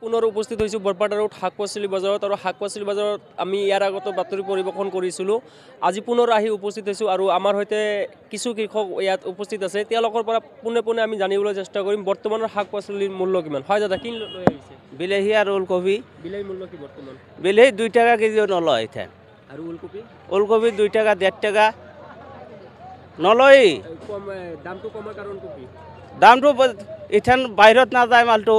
পুনৰ উপস্থিত হৈছোঁ বৰপাটা ৰোড শাক পাচলি বজাৰত আৰু শাক পাচলি বজাৰত আমি ইয়াৰ আগতে বাতৰি পৰিৱেশন কৰিছিলোঁ। আজি পুনৰ আহি উপস্থিত হৈছোঁ আৰু আমাৰ সৈতে কিছু কৃষক ইয়াত উপস্থিত আছে। তেওঁলোকৰ পৰা পোনে পোনে আমি জানিবলৈ চেষ্টা কৰিম বৰ্তমানৰ শাক পাচলিৰ মূল্য কিমান। হয় দাদা, কি লৈ আহিছে? বিলাহী আৰু ওলকবি। বিলাহীৰ মূল্য কি বৰ্তমান? বিলাহী 2 টাকা কেজিও নলয় এতিয়া। আৰু ওলকবি? ওলকবি 2 টাকা 1.5 টাকা নলয়। দামটো কমাৰ কাৰণটো কি? দামটো ইথান বাহিৰত নাযায় মালটো।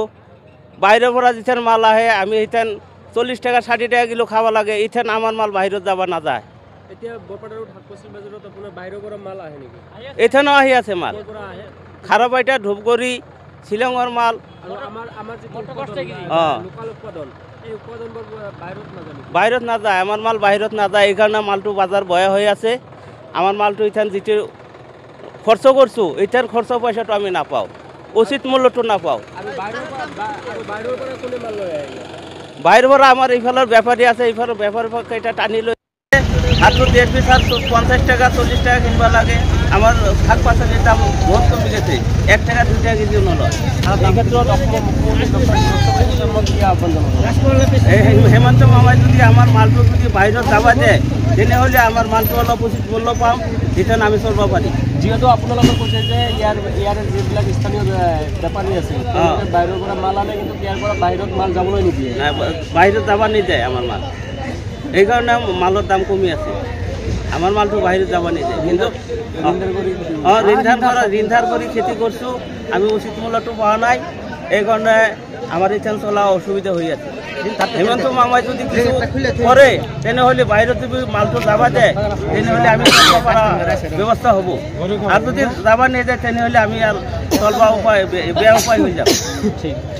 বাহিৰৰ পৰা যিথান মাল আহে আমি ইথান 40 টাকা 60 টাকা কিলো খাব লাগে। ইথান আমাৰ মাল বাহিৰত যাব নাযায়। এতিয়া বৰপাটা ৰোড শাক পাচলি বজাৰত আপোনাৰ বাহিৰৰ পৰা মাল আহে নেকি? ইথানো আহি আছে মাল। ক'ৰ পৰা আহে? খাৰবাইটা, ধূপগুৰি, শ্বিলঙৰ মাল। আৰু আমাৰ যে লোকাল উৎপাদন, এই উৎপাদনবোৰ বাহিৰত নাযায় নেকি? বাহিৰত নাযায়, আমাৰ মাল বাহিৰত নাযায়। এইকাৰণে মালটো বজাৰ বেয়া হৈ আছে। আমাৰ মালটো ইথান যিটো খৰচ কৰছোঁ এটাৰ খৰচ পয়সাটা আমি নাপাওঁ, উচিত মূল্যটো নাপাওঁ। বাহিৰৰ পৰা আমাৰ এইফালৰ বেপাৰী আছে, এইফালৰ বেপাৰী কেইটা টানি লৈ হাতটো 1.5 পিস আর 50 টাকা 40 টাকা কিনব লাগে। আমার শাক পাচলির দাম বহুত কমি গেছে, 1 টাকা 2 টাকা কেজিও নলয়। হেমন্ত মামাই যদি আমার মালটো যদি বাহিৰত যাব দেয় তেনেহ'লে আমাৰ মালটো অলপ উচিত মূল্য পাম, যেন আমি চলিব পাৰিম। যিহেতু আপোনালোকে কৈছে যে ইয়াৰ যিবিলাক স্থানীয় বেপাৰী আছে বাহিৰৰ পৰা মাল আনে, কিন্তু ইয়াৰ পৰা বাহিৰত মাল যাবলৈ নিদিয়ে। বাহিৰত যাব নিদিয়ে আমাৰ মাল, এইকাৰণে মালৰ দাম কমি আছে। আমাৰ মালটো বাহিৰত যাব নিদিয়ে, কিন্তু ঋণধাৰ কৰি খেতি কৰিছোঁ, আমি উচিত মূল্যটো পোৱা নাই। এইকাৰণে আমাৰ এতিয়া চলা অসুবিধা হৈ আছে। হেমন্ত মামাই যদি কিছু কৰে তেনেহ'লে বাহিৰত যদি মালটো যাব দিয়ে তেনেহ'লে আমি চলিব পৰা ব্যৱস্থা হ'ব। আৰু যদি যাব নিদিয়ে তেনেহ'লে আমি আৰু চলবা উপায় বেয়া উপায় হৈ যাব।